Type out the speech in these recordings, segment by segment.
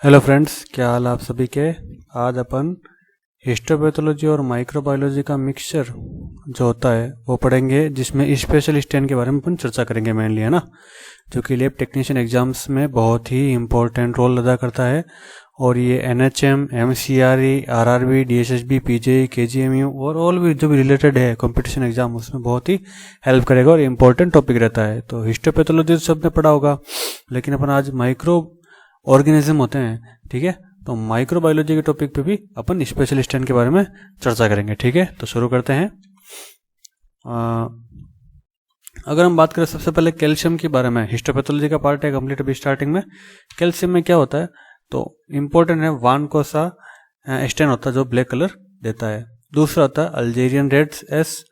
Hello friends, क्या हाल आप सभी के। आज अपन हिस्टोपैथोलॉजी और माइक्रोबायोलॉजी का मिक्सचर जो होता है वो पढ़ेंगे, जिसमें स्पेशल स्टेन के बारे में अपन चर्चा करेंगे मेनली, है ना, जो कि लैब टेक्नीशियन एग्जाम्स में बहुत ही इंपॉर्टेंट रोल अदा करता है। और ये एनएचएम, एमसीआरई, आरआरबी, डीएसएसबी, पीजेई, केजीएमयू और ऑल भी जो भी रिलेटेड है कंपटीशन एग्जाम, उसमें बहुत ही हेल्प करेगा और इम्पोर्टेंट टॉपिक रहता है। तो हिस्टोपैथोलॉजी तो सबने पढ़ा होगा, लेकिन अपन आज माइक्रो ऑर्गेनिज्म होते हैं, ठीक है, तो माइक्रोबायोलॉजी के टॉपिक पे भी अपन स्पेशल स्टैंड के बारे में चर्चा करेंगे। ठीक है, तो शुरू करते हैं। अगर हम बात करें सबसे पहले कैल्शियम के बारे में, हिस्टोपैथोलॉजी का पार्ट है कंप्लीट अभी स्टार्टिंग में। कैल्शियम में क्या होता है, तो इंपॉर्टेंट है वानकोसा स्टेन होता है जो ब्लैक कलर देता है। दूसरा होता है अल्जेरियन रेड एस,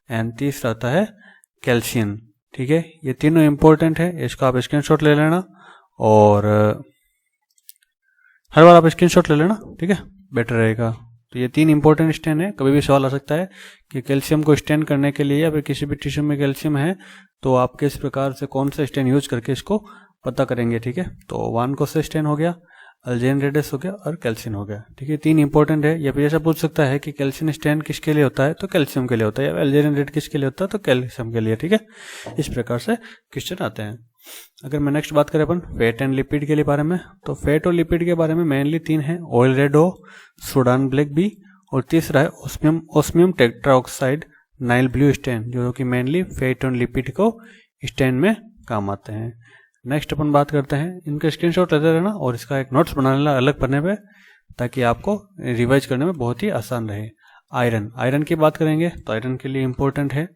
एंड तीसरा होता है कैल्शियम। ठीक है, ये तीनों इंपॉर्टेंट है, इसका आप स्क्रीनशॉट ले लेना और हर बार आप स्क्रीनशॉट ले लेना, ठीक है, बेटर रहेगा। तो ये तीन इंपॉर्टेंट स्टेन है। कभी भी सवाल आ सकता है कि कैल्शियम को स्टेन करने के लिए या फिर किसी भी टिश्यू में कैल्शियम है तो आप किस प्रकार से कौन सा स्टेन यूज करके इसको पता करेंगे। ठीक है, तो वानकोसा स्टेन हो गया, अल्जेरियन रेडिस हो गया और कैल्शियम हो गया। ठीक है, तीन इंपॉर्टेंट है। या फिर ऐसा पूछ सकता है कि कैल्शियम स्टेन किसके लिए होता है, तो कैल्शियम के लिए होता है, या अल्जेरियन रेड किसके लिए होता है, तो कैल्शियम के लिए। ठीक है, इस प्रकार से क्वेश्चन आते हैं। अगर मैं नेक्स्ट बात करें अपन फैट एंड लिपिड के लिए बारे में, तो फैट और लिपिड के बारे में मेनली तीन है, ऑयल रेड ओ, सूडान ब्लैक बी, और तीसरा है osmium tetroxide Nile blue stand, जो कि मेनली फैट और लिपिड को स्टेन में काम आते हैं। नेक्स्ट अपन बात करते हैं, इनका स्क्रीनशॉट लेते रहना और इसका एक नोट्स बना लेना अलग पन्ने पे, ताकि आपको रिवाइज करने में बहुत ही आसान रहे। आयरन की बात करेंगे तो आयरन के लिए इंपॉर्टेंट है,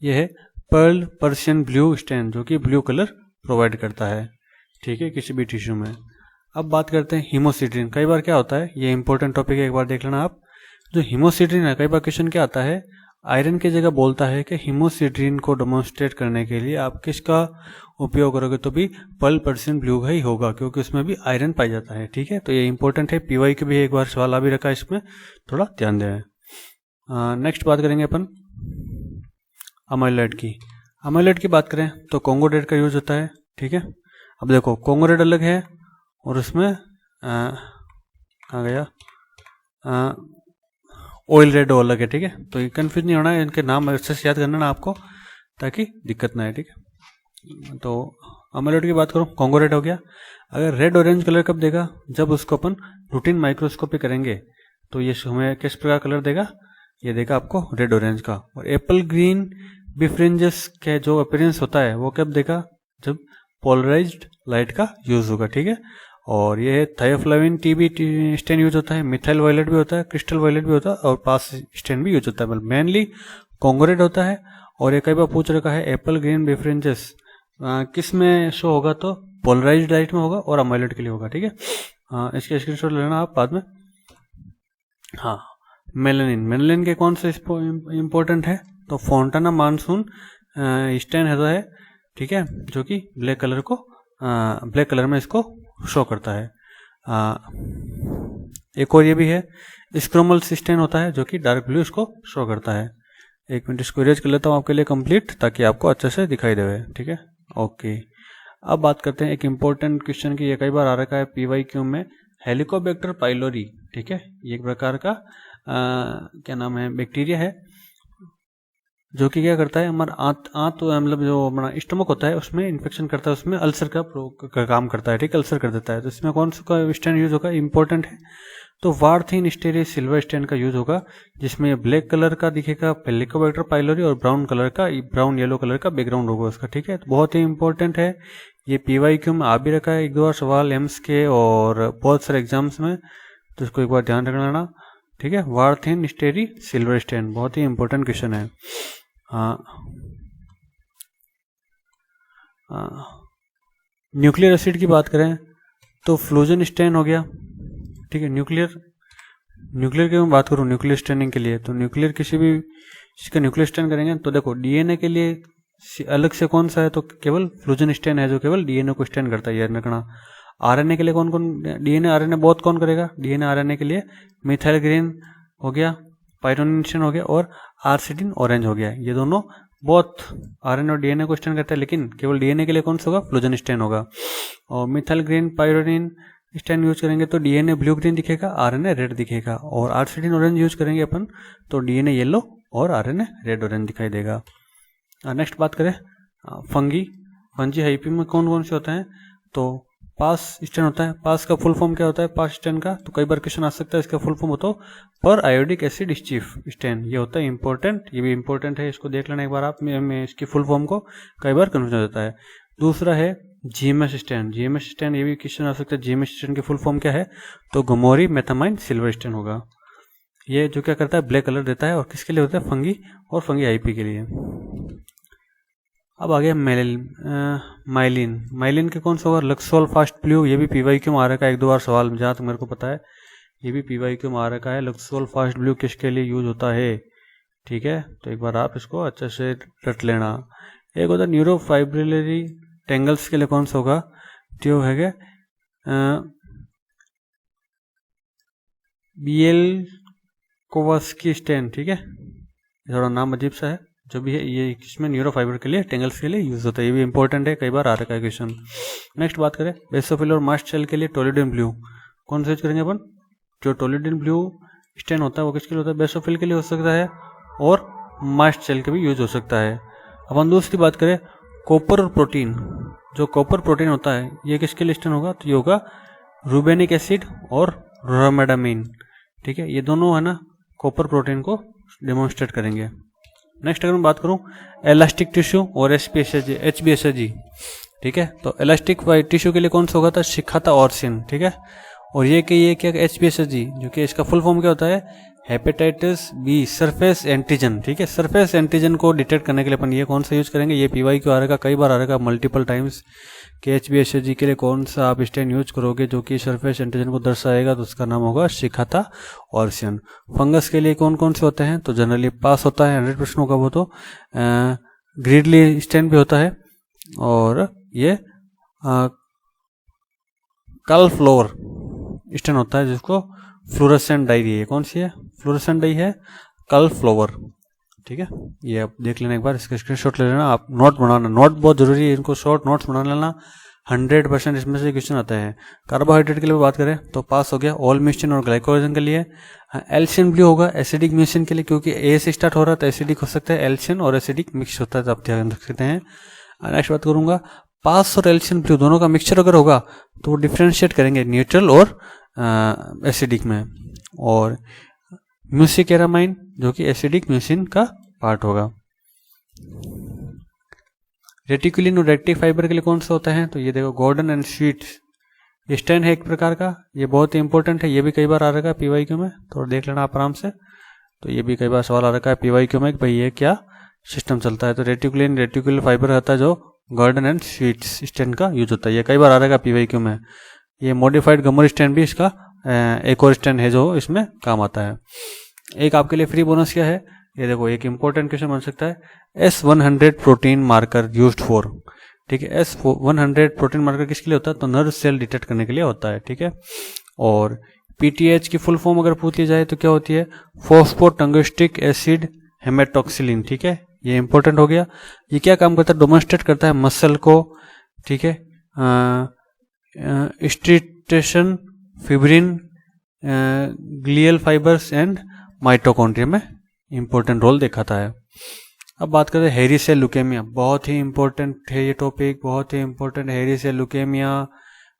यह है पर्ल पर्शियन ब्लू स्टेन, जो कि ब्लू कलर प्रोवाइड करता है, ठीक है, किसी भी टिश्यू में। अब बात करते हैं हीमोसिट्रीन। कई बार क्या होता है, ये इंपॉर्टेंट टॉपिक है, एक बार देख लेना आप। जो हीमोसिट्रीन है, कई बार क्वेश्चन क्या आता है, आयरन की जगह बोलता है कि हीमोसिट्रीन को डेमोन्स्ट्रेट करने के लिए आप किसका उपयोग करोगे, तो भी पर्ल पर्शियन ब्लू का ही होगा, क्योंकि उसमें भी आयरन पाया जाता है। ठीक है, तो ये इंपॉर्टेंट है, पीवाई के भी एक बार सवाल आ भी रखा है, इसमें थोड़ा ध्यान दें। नेक्स्ट बात करेंगे अपन अमाइलॉइड की। अमाइलॉइड की बात करें तो कॉन्गो रेड का यूज होता है। ठीक है, अब देखो कॉन्गो रेड अलग है और उसमें कहाँ गया, ऑयल रेड अलग है। ठीक है, तो ये कंफ्यूज नहीं होना है, इनके नाम अच्छे से याद करना ना आपको, ताकि दिक्कत ना है। ठीक है, तो अमाइलॉइड की बात करूँ, कॉन्गो रेड हो गया। अगर रेड ऑरेंज कलर कब देगा, जब उसको अपन रूटीन माइक्रोस्कोपी करेंगे तो ये हमें किस प्रकार कलर देगा, ये देगा आपको रेड ऑरेंज का। और एप्पल ग्रीन बिफ्रिंजेस के जो अपीयरेंस होता है वो कब देगा, जब पोलराइज्ड लाइट का यूज होगा। ठीक है, और ये थायोफ्लाविन टीबी स्टेन यूज होता है, मिथाइल वायलेट भी होता है, क्रिस्टल वायलेट भी होता है, और पास स्टेन भी यूज होता है। मेनली कॉन्गो रेड होता है। और ये कई बार पूछ रखा है एप्पल ग्रीन बिफ्रिंजेस किस में शो होगा, तो पोलराइज्ड लाइट में होगा और अमाइलॉइड के लिए होगा। ठीक है, इसके स्क्रीनशॉट लेना आप बाद में। हाँ, मेलानिन के कौन से इंपॉर्टेंट है, तो फोंटाना मानसून स्टेन है, ठीक है, जो कि ब्लैक कलर में इसको शो करता है। एक और ये भी है स्क्रोमल स्टेन होता है, जो कि डार्क ब्लू इसको शो करता है। एक मिनट इसको इरेज कर लेता हूँ आपके लिए कंप्लीट, ताकि आपको अच्छे से दिखाई देवे। ठीक है, ओके। अब बात करते हैं एक इंपॉर्टेंट क्वेश्चन की, ये कई बार आ रखा है पीवाईक्यू में, हेलिकोबैक्टर पाइलोरी। ठीक है, ये एक प्रकार का क्या नाम है, बैक्टीरिया है, जो कि क्या करता है, हमारा आंत मतलब जो हमारा स्टमक होता है उसमें इन्फेक्शन करता है, उसमें अल्सर का काम करता है। ठीक है, अल्सर कर देता है। तो इसमें कौन सा स्टेन यूज होगा, इंपॉर्टेंट है, तो वारथिन स्टेरी सिल्वर स्टेन का यूज होगा, जिसमें ब्लैक कलर का दिखेगा हेलिकोबैक्टर पाइलोरी और ब्राउन येलो कलर का बैकग्राउंड होगा उसका। ठीक है, तो बहुत ही इंपॉर्टेंट है, ये पीवाईक्यू में आ भी रखा है एक दो बार सवाल एम्स के और बहुत सारे एग्जाम्स में, तो इसको एक बार ध्यान रखना। ठीक है, वारथिन स्टेरी सिल्वर स्टेन बहुत ही इंपॉर्टेंट क्वेश्चन है। न्यूक्लियर एसिड की बात करें तो फ्लोजन स्टेन हो गया। ठीक है, न्यूक्लियर की मैं बात करूँ न्यूक्लियर स्टेनिंग के लिए, तो न्यूक्लियर किसी भी इसका न्यूक्लियर स्टेन करेंगे, तो देखो डीएनए के लिए अलग से कौन सा है, तो केवल फ्लोजन स्टेन है, जो केवल डीएनए को स्टेन करता है, याद रखना। आरएनए के लिए कौन कौन, डीएनए आरएनए बहुत कौन करेगा, डीएनए आरएनए के लिए मिथाइल ग्रीन हो गया, पाइरोनिन हो गया और आर्सिटिन ऑरेंज हो गया, ये दोनों बहुत आरएनए और डीएनए को स्टेन करता है, लेकिन केवल डीएनए के लिए कौन सा होगा, फ्लोजन स्टेन होगा। और मिथाइल ग्रीन पाइरोनिन स्टेन यूज करेंगे तो डीएनए ब्लू ग्रीन दिखेगा, आरएनए रेड दिखेगा। और आर्सिटिन ऑरेंज यूज करेंगे अपन तो डीएनए येलो और आरएनए रेड ऑरेंज दिखाई देगा। नेक्स्ट बात करें फंजी हाइपी में कौन कौन से होते हैं, तो पास स्टेन होता है। पास का फुल फॉर्म क्या होता है, पास स्टेन का, तो कई बार क्वेश्चन आ सकता है इसका फुल फॉर्म होता है पर आयोडिक एसिड चीफ स्टेन, ये होता है इंपॉर्टेंट, ये भी इंपॉर्टेंट है, इसको देख लेना एक बार आप में इसकी फुल फॉर्म को, कई बार कन्फ्यूजन हो जाता है। दूसरा है जीएमएस स्टेन। जीएमएस स्टेन ये भी क्वेश्चन आ सकता है, जीएमएस स्टेन की फुल फॉर्म क्या है, तो गोमोरी मेथामाइन सिल्वर स्टेन होगा। ये जो क्या करता है, ब्लैक कलर देता है, और किसके लिए होता है, फंगी और फंगी आईपी के लिए। अब आ गया माइलिन। माइलिन के कौन सा होगा, लक्सोल फास्ट ब्लू, ये भी पीवाईक्यू में आ रखा है एक दो बार सवाल, जहाँ तक मेरे को पता है ये भी पीवाईक्यू में आ रखा है। लक्सोल फास्ट ब्लू किसके लिए यूज होता है, ठीक है, तो एक बार आप इसको अच्छे से रट लेना। एक होता है न्यूरोफाइब्रिलरी टेंगल्स के लिए कौन सा होगा, जो है बीएल कोवास्की स्टेन, ठीक है, थोड़ा नाम अजीब सा है, जो भी है ये इसमें न्यूरोफाइबर के लिए टेंगल्स के लिए यूज होता है, ये भी इंपॉर्टेंट है, कई बार आ रखा है क्वेश्चन। नेक्स्ट बात करें बेसोफिल और मास्ट सेल के लिए टोलिडीन ब्लू, कौन सा यूज करेंगे अपन, जो टोलिडीन ब्लू स्टेन होता है वो किसके लिए होता है, बेसोफिल के लिए हो सकता है और मास्ट सेल के भी यूज हो सकता है। अपन दूसरी बात करें कॉपर और प्रोटीन, जो कॉपर प्रोटीन होता है ये किसके लिए स्टेन होगा, तो ये होगा रूबेनिक एसिड और रोमेडामिन, ठीक है, ये दोनों है ना कॉपर प्रोटीन को डेमोन्स्ट्रेट करेंगे। नेक्स्ट अगर मैं बात करूं इलास्टिक टिश्यू और एचबीएसएजी, ठीक है, तो इलास्टिक टिश्यू के लिए कौन सा होगा था, शिखाता ऑर्सिन, ठीक है, और ये क्या एचबीएसएजी, जो कि इसका फुल फॉर्म क्या होता है, हेपेटाइटिस बी सरफेस एंटीजन, ठीक है, सरफेस एंटीजन को डिटेक्ट करने के लिए अपन ये कौन सा यूज करेंगे, ये पीवाईक्यू आ रहेगा, कई बार आ रहेगा मल्टीपल टाइम्स, कि एचबीएसएजी के लिए कौन सा आप स्टेन यूज करोगे जो कि सरफेस एंटीजन को दर्शाएगा, तो उसका नाम होगा शिखाता ऑर्सियन। फंगस के लिए कौन कौन से होते हैं, तो जनरली पास होता है 100% होगा वो, तो ग्रीडली स्टेन भी होता है, और ये कल फ्लोर स्टेन होता है, जिसको फ्लोरेसेंट डाई दी है, कौन सी है, फ्लोरेसेंट डाई है कल फ्लोवर, ठीक है, ये आप देख लेना एक बार, इसका स्क्रीनशॉट ले लेना, आप नोट बनाना, नोट बहुत जरूरी है, इनको शॉर्ट नोट्स बना लेना, 100% इसमें से क्वेश्चन आता है। कार्बोहाइड्रेट के लिए बात करें तो पास हो गया ऑलमिस्टिन और ग्लाइकोजन के लिए। एल्शियन ब्लू होगा एसिडिक म्यूसिन के लिए, क्योंकि ए से स्टार्ट हो रहा है तो एसिडिक हो सकता है, एल्शियन और एसिडिक मिक्स होता है, तो आप ध्यान रख सकते हैं। नेक्स्ट बात करूंगा पास और एल्शियन ब्लू दोनों का मिक्सचर अगर होगा तो वो डिफ्रेंशिएट करेंगे न्यूट्रल और एसिडिक में। और म्यूसिकेरामाइन जो कि एसिडिक म्यूसिन का पार्ट होगा। रेटिकुलिन और रेक्टिक फाइबर के लिए कौन सा होता है, तो ये देखो गॉर्डन एंड स्वीट स्टेन है एक प्रकार का, ये बहुत ही इंपॉर्टेंट है, ये भी कई बार आ रखा है पीवाईक्यू में, तो देख लेना आप आराम से, तो ये भी कई बार सवाल आ रखा है पीवाईक्यू में कि भाई ये क्या सिस्टम चलता है, तो रेटिकुलिन रेटिकुलर फाइबर होता है जो गॉर्डन एंड स्वीट स्टेन का यूज होता है, ये कई बार आ रखा है पीवाईक्यू में। ये मॉडिफाइड गमर स्टेन भी इसका एक और स्टेन है जो इसमें काम आता है। एक आपके लिए फ्री बोनस क्या है, ये देखो एक इंपॉर्टेंट क्वेश्चन बन सकता है, S100 protein marker used for, ठीक है, S100 प्रोटीन मार्कर किसके लिए होता है, तो नर्व सेल डिटेक्ट करने के लिए होता है, ठीक है। और PTH की फुल फॉर्म अगर पूछ ली जाए तो क्या होती है, फॉस्फोटंगस्टिक एसिड हेमेटॉक्सिलिन, ठीक है, ये इंपॉर्टेंट हो गया। ये क्या काम करता है, डेमोन्स्ट्रेट करता है मसल को, ठीक है, striation fibrin glial fibres and mitochondria में इंपॉर्टेंट रोल दिखाता है। अब बात करते हैं हेरी सेल ल्यूकेमिया, बहुत ही इंपॉर्टेंट है ये टॉपिक, बहुत ही इंपॉर्टेंट। हेरी सेल ल्यूकेमिया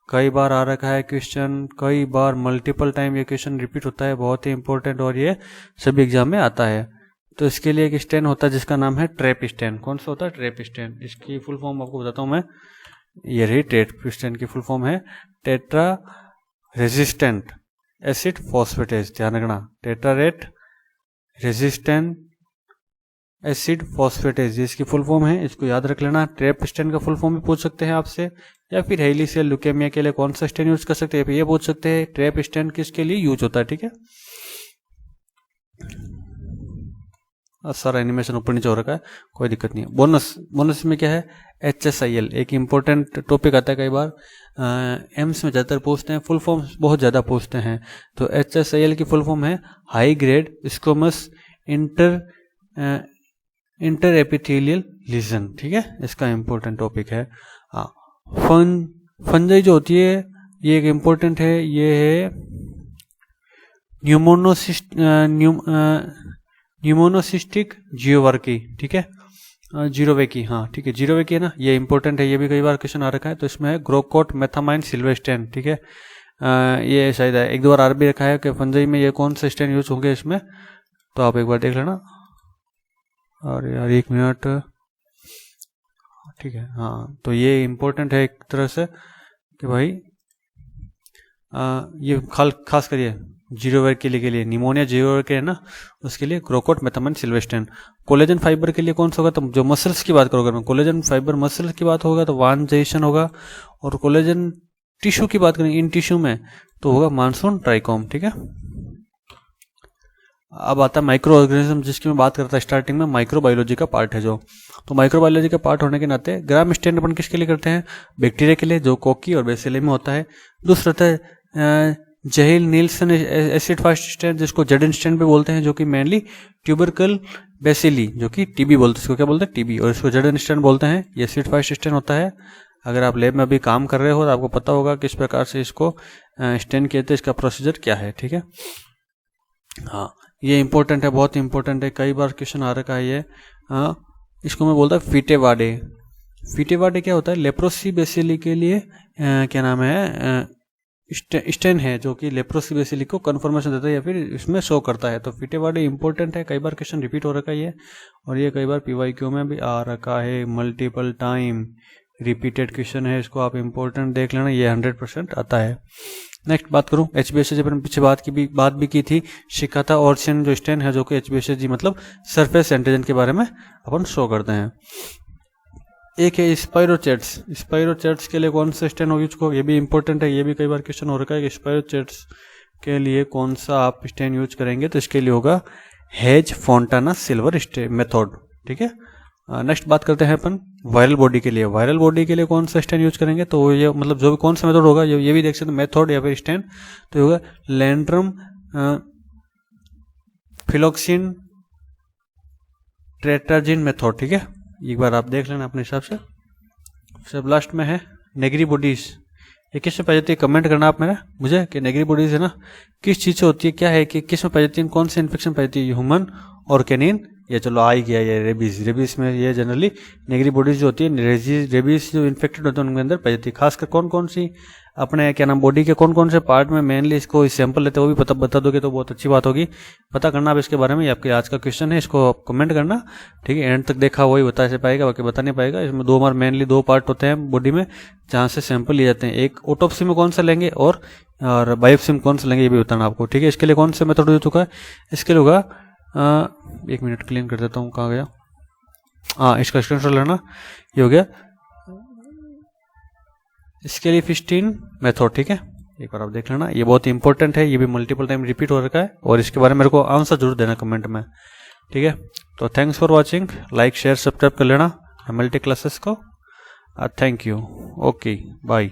कई बार आ रखा है क्वेश्चन, कई बार मल्टीपल टाइम ये क्वेश्चन रिपीट होता है, बहुत ही इंपॉर्टेंट, और ये सभी एग्जाम में आता है। तो इसके लिए एक स्टेन होता है जिसका नाम है ट्रैप स्टेन। कौन सा होता है, ट्रैप स्टेन। इसकी फुल फॉर्म आपको बताता हूँ मैं, ये रही ट्रैप स्टेन की फुल फॉर्म है टेट्रा रेजिस्टेंट एसिड फॉस्फेटेज, ध्यान रखना, टेट्रारेट रेजिस्टेंट एसिड फॉस्फेटेज इसकी फुल फॉर्म है, इसको याद रख लेना। ट्रैप स्टेन का फुल फॉर्म भी पूछ सकते हैं आपसे, या फिर हेली सेल ल्यूकेमिया के लिए कौन सा स्टेन यूज कर सकते हैं, ये पूछ सकते हैं ट्रैप स्टेन किसके लिए यूज होता है, ठीक है। सारा एनिमेशन ऊपर नीचे हो रखा है, कोई दिक्कत नहीं है। बोनस में क्या है, HSIL एक इंपॉर्टेंट टॉपिक आता है, कई बार एम्स में ज़्यादातर पूछते हैं, फुल फॉर्म बहुत ज़्यादा पूछते हैं। तो HSIL की फुल फॉर्म है high grade squamous inter epithelial lesion, ठीक है, इसका इंपॉर्टेंट टॉपिक है। हाँ, फंजाई जो होती है ये एक इम्पोर्टेंट है, ये है न्यूमोनोसिस्टिक जियोवर्की, ठीक है, जीरोवेकी, हाँ ठीक है, जीरोवेकी है ना, ये इंपॉर्टेंट है, ये भी कई बार क्वेश्चन आ रखा है। तो इसमें है ग्रोकोट मेथामाइन सिल्वेस्टेन, ठीक है, ये शायद है, एक दो बार आर भी रखा है कि फंजाई में ये कौन सा स्टेन यूज होंगे इसमें, तो आप एक बार देख लेना। और यार 1 मिनट, ठीक है, हाँ तो ये इम्पोर्टेंट है एक तरह से कि भाई ये खास करिए जीरोवेर के लिए निमोनिया जीरोवेर के है ना, उसके लिए ग्रोकोट मेथामाइन सिल्वेस्टेन। कोलेजन फाइबर के लिए कौन सा होगा, तो जो मसल्स की बात करोगे, मैं कोलेजन फाइबर मसल्स की बात होगा तो वान जेसन होगा, और कोलेजन टिश्यू की बात करेंगे इन टिश्यू में तो होगा मानसून ट्राइकोम, ठीक है। अब आता है माइक्रो ऑर्गेनिज्म, जिसकी मैं बात करता स्टार्टिंग में, माइक्रोबायोलॉजी का पार्ट है जो, तो माइक्रोबायोलॉजी का पार्ट होने के नाते ग्राम स्टेन अपन किसके लिए करते हैं, बैक्टीरिया के लिए, जो कोकी और बेसिली में होता है। दूसरा होता है जहील नील्सन एसिड फास्ट स्टेन, जिसको जेडन स्टेन भी बोलते हैं, जो कि मेनली ट्यूबरकल बेसिली, जो कि टीबी बोलते हैं, इसको क्या बोलते हैं, टीबी, और इसको जेडन स्टेन बोलते हैं। ये एसिड फास्ट स्टेन होता है। अगर आप लैब में अभी काम कर रहे हो तो आपको पता होगा किस प्रकार से इसको स्टेन कहते हैं, इसका प्रोसीजर क्या है, ठीक है। हाँ, ये इंपॉर्टेंट है, बहुत इंपॉर्टेंट है, कई बार क्वेश्चन आ रखा है ये। इसको मैं बोलता हूँ फीटेवाडे। फीटेवाडे क्या होता है, लेप्रोसी बेसिली के लिए क्या नाम है, स्टेन है, जो कि लेप्रोसी बेसिली को कन्फर्मेशन देता है या फिर इसमें शो करता है। तो फीटेवाडे इंपॉर्टेंट है, कई बार क्वेश्चन रिपीट हो रखा है ये, और ये कई बार पीवाईक्यू में भी आ रखा है, मल्टीपल टाइम रिपीटेड क्वेश्चन है, इसको आप इंपॉर्टेंट देख लेना, ये 100% आता है। नेक्स्ट बात करूं HBsAg, जब पीछे बात भी की थी, शिकाता ऑर्चिन जो स्टेन है, जो कि HBsAg मतलब सरफेस एंटीजन के बारे में अपन शो करते हैं। एक है स्पाइरोचेट्स। स्पाइरोचेट्स के लिए कौन सा स्टेन होगी उसको, ये भी इंपॉर्टेंट है, ये भी कई बार क्वेश्चन हो रखा है कि स्पाइरोचेट्स के लिए कौन सा आप स्टेन यूज करेंगे, तो इसके लिए होगा हेज फोंटाना सिल्वर मेथड, ठीक है। नेक्स्ट बात करते हैं अपन वायरल बॉडी के लिए। वायरल बॉडी के लिए कौन सा स्टेन यूज करेंगे, तो ये मतलब जो भी कौन सा मेथड होगा, ये भी देख सकते हैं मेथड या फिर स्टेन, तो होगा लैंड्रम फिलोक्सिन ट्रेटाजिन मेथड, ठीक है। एक बार आप देख लेना अपने हिसाब से। सब लास्ट में है नेगरी बॉडीज। ये किस में पाई जाती है, कमेंट करना आप मेरा मुझे कि नेगरी बॉडीज है ना किस चीज से होती है, क्या है कि किस में पाई जाती है, कौन से इन्फेक्शन पाई जाती है, ह्यूमन और कैनिन, ये चलो आ ही गया ये रेबीज में। ये जनरली नेगरी बॉडीज जो होती है, रेबीज जो इन्फेक्टेड होते हैं उनके अंदर पाई जाती है। खासकर कौन कौन सी अपने क्या नाम बॉडी के कौन कौन से पार्ट में मेनली इसको सैंपल लेते हैं, वो भी बता दोगे तो बहुत अच्छी बात होगी। पता करना आप इसके बारे में, आपके आज का क्वेश्चन है, इसको आप कमेंट करना, ठीक है। एंड तक देखा वही बता से पाएगा, बाकी बता नहीं पाएगा। इसमें मेनली दो पार्ट होते हैं बॉडी में जहाँ से सैंपल लिए जाते हैं, एक ऑटोप्सी में कौन सा लेंगे और बायोप्सी में कौन सा लेंगे, ये भी बताना आपको, ठीक है। इसके लिए कौन सा मेथड हो चुका है, इसके लिए होगा 1 मिनट क्लीन कर देता हूँ, कहाँ गया, हाँ इसका स्क्रीनशॉट लेना, ये हो गया स्केलिफिस्टीन मेथड, ठीक है। एक बार आप देख लेना, ये बहुत इंपॉर्टेंट है, ये भी मल्टीपल टाइम रिपीट हो रखा है, और इसके बारे में मेरे को आंसर जरूर देना कमेंट में, ठीक है। तो thanks for watching, like share subscribe कर लेना MLT क्लासेस को। Thank you, okay bye.